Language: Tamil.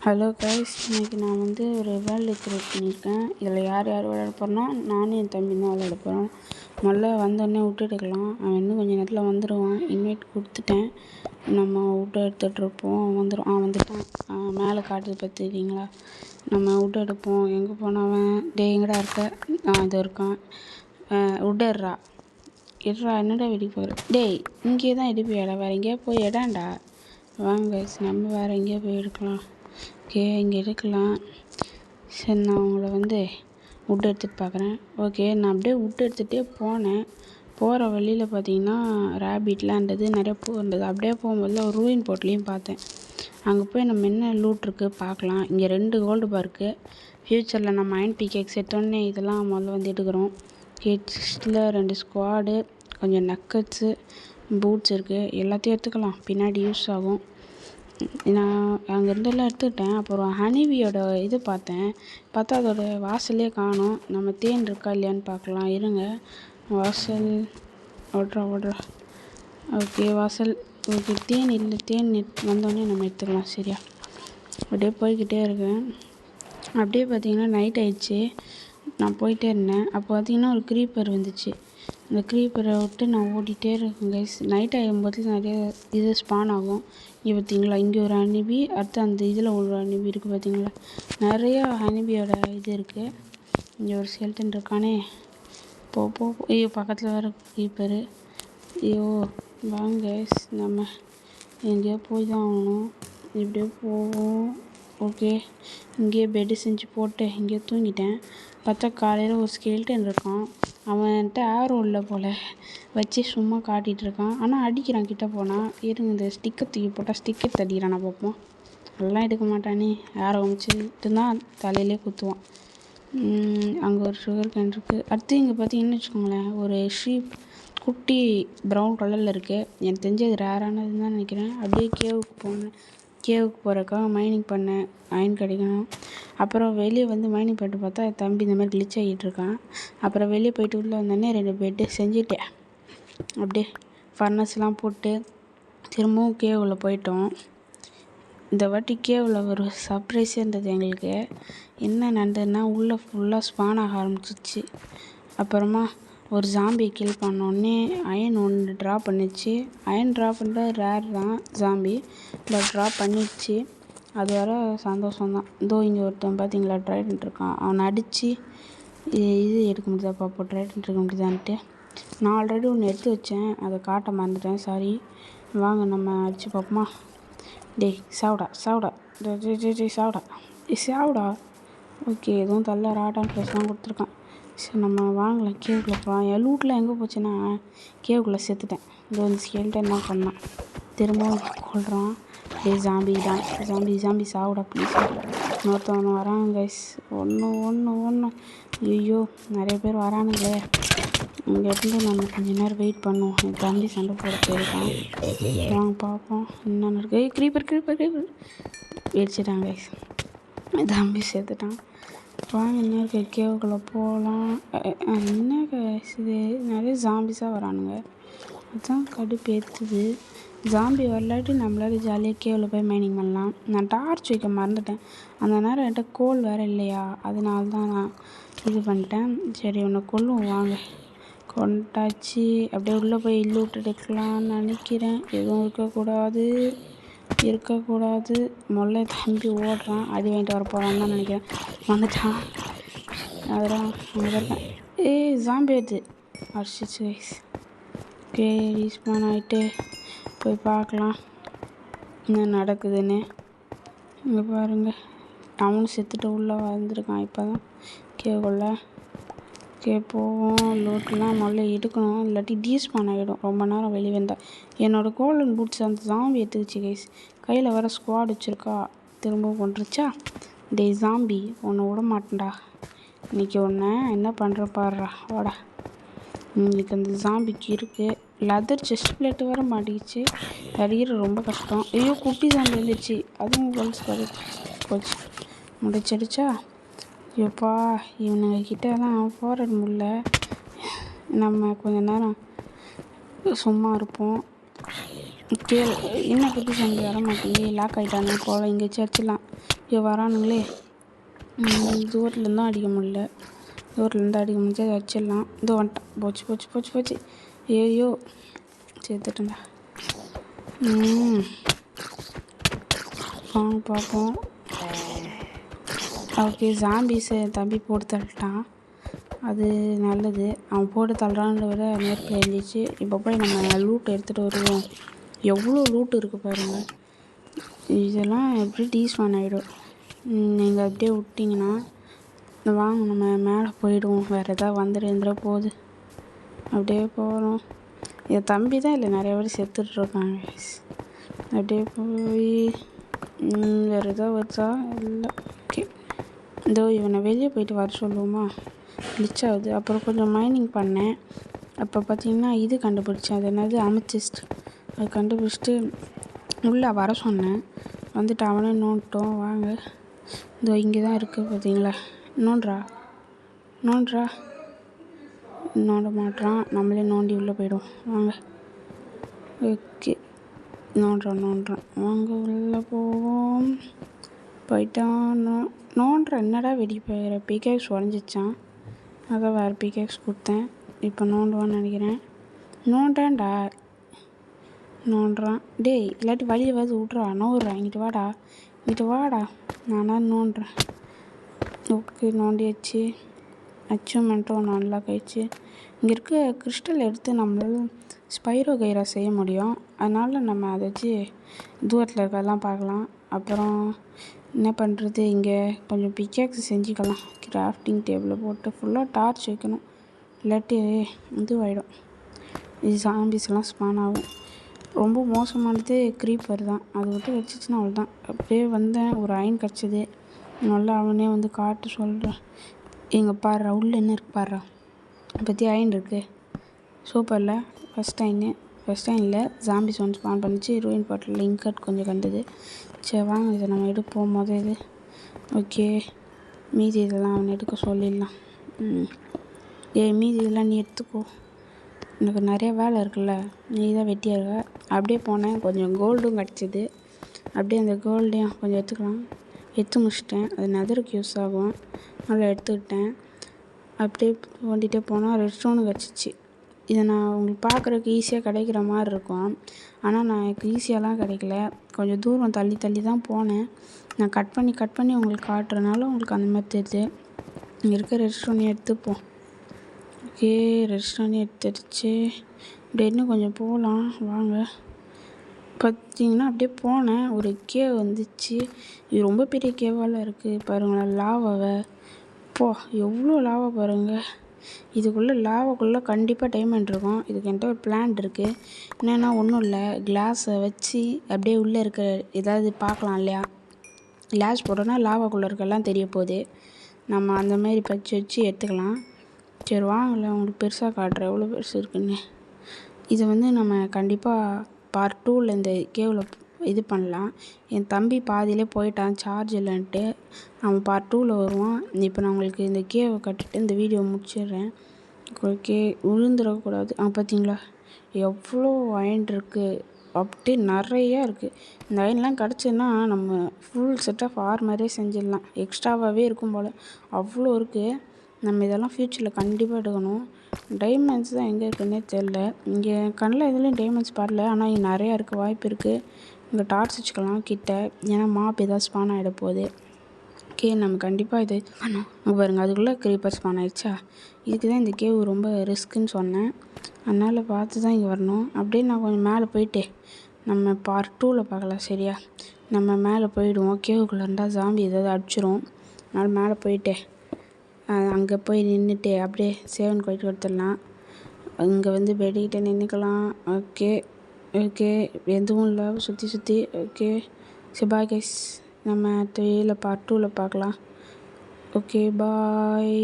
ஹலோ கைஸ், இன்றைக்கி நான் ஒரு வேர்ல்டு கிரியேட் பண்ணியிருக்கேன். இதில் யார் யார் விளையாட போகிறோன்னா நானும் என் தம்பி தான் விளையாட போகிறோம். முதல்ல வந்தோடனே விட்டுட்டுக்கலாம். அவன் இன்னும் கொஞ்சம் நேரத்தில் வந்துடுவான். இன்வைட் கொடுத்துட்டேன். நம்ம விட்டு எடுத்துகிட்ருப்போம். வந்துட்டான். மேலே காட்டுது பார்த்துக்கிங்களா? நம்ம விட்டு எடுப்போம். எங்கே போனவன்? எங்கடா இருக்க? அது இருக்கான். விட்டுடுறா என்னடா வெடிக்க போகிற? இங்கே தான் எடுப்பியாடா? வேறு எங்கேயா போய் இடாண்டா. வாங்க கைஸ், நம்ம வேறு எங்கேயா போய் எடுக்கலாம். ஓகே, இங்கே எடுக்கலாம். சரி, நான் உங்களை வுட் எடுத்துகிட்டு பார்க்குறேன். ஓகே, நான் அப்படியே வுட் எடுத்துகிட்டே போனேன். போகிற வழியில் பார்த்தீங்கன்னா ரேபிட்லாம் இருந்தது, நிறைய பூ இருந்தது. அப்படியே போகும்போது ஒரு ரூயின் போர்ட்லேயும் பார்த்தேன். அங்கே போய் நம்ம என்ன லூட் இருக்குது பார்க்கலாம். இங்கே 2 கோல்டு பார் இருக்குது. ஃப்யூச்சரில் நம்ம அயன் பிகேக்ஸ் எடுத்தோடனே இதெல்லாம் முதல்ல எடுக்கிறோம். கிட்ஸில் 2 ஸ்குவாடு, கொஞ்சம் நக்கட்ஸு, பூட்ஸ் இருக்குது. எல்லாத்தையும் எடுத்துக்கலாம், பின்னாடி யூஸ் ஆகும். நான் அங்கேருந்தெல்லாம் எடுத்துக்கிட்டேன். அப்புறம் ஹனிபியோட இது பார்த்தா அதோட வாசலே காணோம். நம்ம தேன் இருக்கா இல்லையான்னு பார்க்கலாம். இருங்க, வாசல் ஓடுறா. ஓகே, வாசல். ஓகே, தேன் இல்லை. தேன் வந்தோடனே நம்ம எடுத்துக்கலாம். சரியா? அப்படியே போய்கிட்டே இருக்கேன். அப்படியே பார்த்தீங்கன்னா நைட் ஆயிடுச்சு. நான் போயிட்டே இருந்தேன். அப்போ பார்த்தீங்கன்னா ஒரு க்ரீப்பர் வந்துச்சு. அந்த க்ரீப்பரை விட்டு நான் ஓடிட்டே இருக்கேன் கைஸ். நைட் ஆகும்போது நிறைய இது ஸ்பான் ஆகும். இங்கே பார்த்தீங்களா? இங்கே ஒரு ஹனிபி, அடுத்து அந்த இதில் ஒரு ஹனிபி இருக்குது பார்த்தீங்களா? நிறையா ஹனிபியோட இது இருக்குது. இங்கே ஒரு ஸ்கெல்டன் இருக்கானே. போ ஐயோ, பக்கத்தில் வேறு க்ரீப்பரு. ஐயோ, வாங்க கைஸ், நம்ம எங்கேயோ போய் தான் ஆகணும். இப்படியே போவோம். ஓகே, இங்கேயே பெட்டு செஞ்சு போட்டு இங்கேயே தூங்கிட்டேன். பார்த்தா காலையில் ஒரு ஸ்கெல்டன் இருக்கான். அவன்கிட்ட ஆரோ இல்லை போல், வச்சு சும்மா காட்டிகிட்டு இருக்கான். ஆனால் அடிக்கிறான் கிட்டே போனால். இருங்க, இந்த ஸ்டிக்கர் தூக்கி போட்டால் ஸ்டிக்கர் தடிக்கிறான். நான் பார்ப்போம். அதெல்லாம் எடுக்க மாட்டானே. ஆரோ வச்சுட்டு தான் தலையிலே குத்துவான். அங்கே ஒரு சுகர் கேன் இருக்குது. அடுத்து இங்கே பார்த்தீங்கன்னு வச்சுக்கோங்களேன், ஒரு ஷீப் குட்டி ப்ரௌன் கலரில் இருக்குது. எனக்கு தெரிஞ்சு அது ரேரானதுன்னு தான் நினைக்கிறேன். அப்படியே கேவுக்கு போகிறக்காக மைனிங் பண்ணேன். அயன் கிடைக்கணும். அப்புறம் வெளியே மைனிங் பண்ணிட்டு பார்த்தா தம்பி இந்த மாதிரி கிளிச் ஆகிட்டு இருக்கான். அப்புறம் வெளியே போயிட்டு உள்ளே வந்தோடனே 2 பெட்டு செஞ்சுட்டேன். அப்படியே ஃபர்னஸ்லாம் போட்டு திரும்பவும் கேவில் போயிட்டோம். இந்த வாட்டி கேவில் ஒரு சர்ப்ரைஸே இருந்தது எங்களுக்கு. என்ன நடந்ததுன்னா, உள்ளே ஃபுல்லாக ஸ்பான் ஆக ஆரம்பிச்சிச்சு. அப்புறமா ஒரு ஜாம்பியை கில் பண்ணோடனே அயன் 1 ட்ரா பண்ணிச்சு. அயன் ட்ரா பண்ணுறது ரேர் தான் ஜாம்பி, பட் ட்ரா பண்ணிடுச்சு. அது வர சந்தோஷம்தான். இங்கே ஒருத்தன் பார்த்தீங்களா, ட்ரைடன்ட் இருக்கான். அவனை அடித்து இது எடுக்க முடியுதா பார்ப்போம், ட்ரைடன்ட் எடுக்க முடியுதான்ட்டு. நான் ஆல்ரெடி ஒன்று எடுத்து வச்சேன், அதை காட்ட மறந்துட்டேன், சாரி. வாங்க நம்ம அடித்து பார்ப்போமா. சாவுடா சாவுடா. ஓகே, எதுவும் தள்ள ராட்டான் ப்ளஸ்லாம் கொடுத்துருக்கான். சரி, நம்ம வாங்கலாம். கேவுக்குள்ளே போகலாம். என் லூட்டில் எங்கே போச்சுன்னா கேவுக்குள்ளே செத்துட்டேன். இந்த ஸ்கெல்டன் என்ன பண்ணான், திரும்பவும் கொள்கிறான். ஜாம்பி சாவுடா ப்ளீஸ். இன்னொருத்தவன் வராங்க கைஸ். ஒன்று ஐயோ, நிறைய பேர் வரானுங்களே. இங்கேருந்து நம்ம கொஞ்சம் நேரம் வெயிட் பண்ணுவோம். என் தம்பி சண்டை போட போயிருக்கான். வாங்க பார்ப்போம் என்ன இருக்கு. Creeper வெடிச்சிட்டாங்க guys. என் தம்பி சேர்த்துட்டான். வாங்க, என்ன இருக்கு, கேவுக்குள்ளே போகலாம். என்ன கைஸ், இது நிறைய ஜாம்பிஸாக வரானுங்க. அதுதான் கடுப்பு ஏற்றுது. ஜாம்பி வரலாட்டி நம்மளால ஜாலியாக கேவில் போய் மைனிங் பண்ணலாம். நான் டார்ச் வைக்க மறந்துட்டேன். அந்த நேரம் என்கிட்ட கோல் வேறு இல்லையா, அதனால தான் நான் இது பண்ணிட்டேன். சரி, உன்னை கொல்லுவோம் வாங்க. கொண்டாச்சு. அப்படியே உள்ளே போய் லூட் எடுக்கலான்னு நினைக்கிறேன். எதுவும் இருக்கக்கூடாது. முதல்ல தம்பி ஓடுறான். அடி வாங்கிட்டு வர போகிறான்னு தான் நினைக்கிறேன். வந்துட்டான். அதெல்லாம் அங்கே இருக்கேன். ஜாம்பி எடுத்து அடிச்சிச்சு கைஸ். ஓகே, ரீஸ்பான் ஆகிட்டு போய் பார்க்கலாம் என்ன நடக்குதுன்னு. இங்கே பாருங்கள், டவுன் செத்துட்டு உள்ளே வந்திருக்கான் இப்போ தான் கேக்குள்ள. ஓகே, போவோம். லூட்லாம் முதல்ல எடுக்கணும், இல்லாட்டி டீஸ்பான் ஆகிடும் ரொம்ப நேரம் வெளியே வந்தால். என்னோடய கோல்டன் பூட்ஸ் அந்த ஜாம்பி எடுத்துக்கிச்சு கைஸ். கையில் வர ஸ்குவாட் வச்சுருக்கா, திரும்பவும் கொண்டுருச்சா. ஜாம்பி ஒன்று விட மாட்டேன்டா. இன்றைக்கி ஒன்று என்ன பண்ணுற பாடுறா, வாடா. இன்றைக்கி அந்த ஜாம்பிக்கு இருக்குது. லெதர் செஸ்ட் பிளேட்டு வர மாட்டிக்கிச்சு. அடிக்கிற ரொம்ப கஷ்டம். ஐயோ, குட்டி ஜாம்பி வந்துடுச்சு. அதுவும் கோல்ஸ் போச்சு, முடிச்சிடுச்சா. ஐயோப்பா, இவனுங்க கிட்டலாம் போராட முடியல. நம்ம கொஞ்ச நேரம் சும்மா இருப்போம். கேள் என்ன குட்டி சம்பி வர மாட்டேங்கி லாக் ஆகிட்டானு போல இங்கே வச்சிடலாம். ஐயோ வரானுங்களே. தூரத்துலேருந்தும் அடிக்க முடியல. தூரத்துலேருந்து அடிக்க முடிஞ்சா வச்சிடலாம். இதோ வந்துட்டான். போச்சு போச்சு போச்சு போச்சு. ஐயோ சேர்த்துட்டேன்டா. வாங்க பார்ப்போம். ஓகே ஜாம்பிஸை தம்பி போட்டு தள்ளிட்டான். அது நல்லது. அவன் போட்டு தள்ளுறான்னு விட நெருப்பு எழுந்திரிச்சு. இப்போ போய் நம்ம லூட் எடுத்துகிட்டு வருவோம். எவ்வளோ லூட் இருக்குது பாருங்கள். இதெல்லாம் எப்படி டீஸ்வான் ஆகிடும். நீங்கள் அப்படியே விட்டிங்கன்னா வாங்க நம்ம மேலே போயிடுவோம். வேறு எதாவது வந்துட போகுது. அப்படியே போகிறோம். என் தம்பி தான் இல்லை நிறைய பேர் செத்துட்ருக்காங்க. அப்படியே போய் வேறு எதாவது வச்சா இல்லை. ஓகே இதோ இவனை வெளியே போயிட்டு வர சொல்லுவோமா. கிளிச் ஆகுது. அப்புறம் கொஞ்சம் மைனிங் பண்ணேன். அப்போ பார்த்தீங்கன்னா இது கண்டுபிடிச்சேன். அது என்னது அமெத்திஸ்ட். அது கண்டுபிடிச்சிட்டு உள்ளே வர சொன்னேன். வந்துட்டு அவனே நோண்டோம். வாங்க இதோ இங்கே தான் இருக்குது பார்த்தீங்களா. நோண்டுறா நோண்ட மாட்றான். நம்மளே நோண்டி உள்ளே போய்டும். வாங்க ஓகே நோண்டுறான். வாங்க உள்ளே போவோம். போயிட்டான். நோண்டுறேன். என்னடா வெடி போயிடுற. பிகேக்ஸ் உடஞ்சிச்சான். அதான் வேறு பிகேக்ஸ் கொடுத்தேன். இப்போ நோண்டுவான்னு நினைக்கிறேன். நோண்டான்டா. நோண்டுறான். டேய் இல்லாட்டி வழியை வந்து விட்றா. நோடுறான். இங்கிட்டு வாடா. நானா நோண்டுறேன். ஓகே நோண்டியாச்சு. அச்சீவ்மெண்ட்டும் ஒன்று அன்லாக் ஆயிடுச்சு. இங்கே இருக்க கிறிஸ்டல் எடுத்து நம்மளால் ஸ்பைரோ கைரா செய்ய முடியும். அதனால் நம்ம அதை வச்சு தூரத்தில் இருக்கிறதெல்லாம் பார்க்கலாம். அப்புறம் என்ன பண்ணுறது, இங்கே கொஞ்சம் பிக்கேக்ஸ் செஞ்சுக்கலாம். கிராஃப்டிங் டேபிளில் போட்டு ஃபுல்லாக டார்ச் வைக்கணும். இல்லாட்டி இதுவாகிடும். இது சாம்பிஸ்லாம் ஸ்பான் ஆகும். ரொம்ப மோசமானது க்ரீப்பர் தான். அது மட்டும் கிடச்சிச்சின்னா அவ்வளோதான். அப்படியே வந்தேன். ஒரு அயன் கிடச்சிது. நல்லா அவனே வந்து காட்டு சொல்கிறேன். இங்கே பாடுறா உள்ளே என்ன இருக்குது பாடுறா. பற்றி அயன் இருக்குது. சூப்பரில் ஃபஸ்ட் அயனில் ஜாம்பிஸ் ஒன்று ஸ்பான் பண்ணிச்சு. ரூயின் பாட்டில் இன்கட் கொஞ்சம் கண்டது. சரி வாங்க இதை நம்ம எடுப்போம். இது ஓகே. மீதி இதெல்லாம் அவனை எடுக்க சொல்லிடலாம். மீதி இதெல்லாம் நீ எடுத்துக்கோ. எனக்கு நிறைய வேலை இருக்குல்ல. நீ தான் வெட்டியாக இருக்க. அப்படியே போனேன். கொஞ்சம் கோல்டும் கிடச்சிது. அப்படியே அந்த கோல்டையும் கொஞ்சம் எடுத்து முடிச்சிட்டேன். அது நெதருக்கு யூஸ் ஆகும். நல்லா எடுத்துக்கிட்டேன். அப்படியே ஓண்டிகிட்டே போனால் ரெட் ஸ்டோனு கிடச்சிச்சு. இதை நான் உங்களுக்கு பார்க்குறதுக்கு ஈஸியாக கிடைக்கிற மாதிரி இருக்கும். ஆனால் நான் எனக்கு ஈஸியாலாம் கிடைக்கல. கொஞ்சம் தூரம் தள்ளி தான் போனேன். நான் கட் பண்ணி உங்களுக்கு காட்டுறதுனால உங்களுக்கு அந்த மாதிரி தெரியுது. இங்கே இருக்க ரெட் ஸ்டோனையும் எடுத்துப்போம். ஓகே ரெட் ஸ்டோன் எடுத்துடுச்சு. இப்படி இன்னும் கொஞ்சம் போகலாம் வாங்க. பார்த்தீங்கன்னா அப்படியே போனேன். ஒரு கேவ் வந்துச்சு. இது ரொம்ப பெரிய கேவால் இருக்குது பாருங்களேன். லாவாவை எவ்வளோ லாவா பாருங்கள். இதுக்குள்ளே லாவாக்குள்ளே கண்டிப்பாக டைமண்ட் இருக்கும். இதுக்கு என்கிட்ட ஒரு பிளான் இருக்குது. என்னென்னா ஒன்றும் இல்லை, கிளாஸை வச்சு அப்படியே உள்ளே இருக்க ஏதாவது பார்க்கலாம் இல்லையா. கிளாஸ் போட்டோன்னா லாவாக்குள்ளே இருக்கெல்லாம் தெரிய போகுது. நம்ம அந்த மாதிரி வச்சு எடுத்துக்கலாம். சரி வாங்கல உங்களுக்கு பெருசாக காட்டுறேன் எவ்வளோ பெருசு இருக்குன்னு. இதை வந்து நம்ம கண்டிப்பாக பார்ட் 2ல் இந்த கேவில் இது பண்ணலாம். என் தம்பி பாதியிலே போயிட்டான் சார்ஜ் இல்லைன்ட்டு. அவன் பார்ட் 2ல் வருவான். இப்போ நான் உங்களுக்கு இந்த கேவை கட்டிட்டு இந்த வீடியோ முடிச்சிடுறேன். ஓகே விழுந்துடக்கூடாது. பார்த்தீங்களா எவ்வளோ அயன் இருக்குது. அப்படியே நிறையா இருக்குது. இந்த அயன்லாம் கிடச்சின்னா நம்ம ஃபுல் செட் ஆஃப் ஆர்மரே செஞ்சிடலாம். எக்ஸ்ட்ராவாகவே இருக்கும் போல் அவ்வளோ இருக்குது. நம்ம இதெல்லாம் ஃப்யூச்சரில் கண்டிப்பாக எடுக்கணும். டைமண்ட்ஸ் தான் எங்கே இருக்குன்னே தெரில. இங்கே கண்ணில் எதுலேயும் டைமண்ட்ஸ் பாடல. ஆனால் இங்கே நிறையா இருக்க வாய்ப்பு இருக்குது. இங்கே டார்ச் வச்சுக்கலாம் கிட்ட. ஏன்னா மாப் ஏதாவது ஸ்பான் ஆகிட போகுது. ஓகே நம்ம கண்டிப்பாக இது பண்ணோம். பாருங்கள் அதுக்குள்ளே க்ரீப்பர் ஸ்பான் ஆகிடுச்சா. இதுக்கு தான் இந்த கேவ் ரொம்ப ரிஸ்க்குன்னு சொன்னேன். அதனால் பார்த்து தான் இங்கே வரணும். அப்படியே நான் கொஞ்சம் மேலே போயிட்டு நம்ம பார்ட் 2ல் பார்க்கலாம் சரியா. நம்ம மேலே போயிடுவோம். கேவுக்குள்ளே இருந்தால் ஜாம்பி ஏதாவது அடிச்சிரும். அதனால் மேலே போயிட்டு அங்கே போய் நின்றுட்டு அப்படியே சேவன் போயிட்டு எடுத்துடலாம். அங்கே வந்து பெடிக்கிட்ட நின்றுக்கலாம். ஓகே எதுவும் இல்லை சுற்றி ஓகே. Bye guys. நம்ம பார்ட் 2ல் பார்க்கலாம். Okay bye.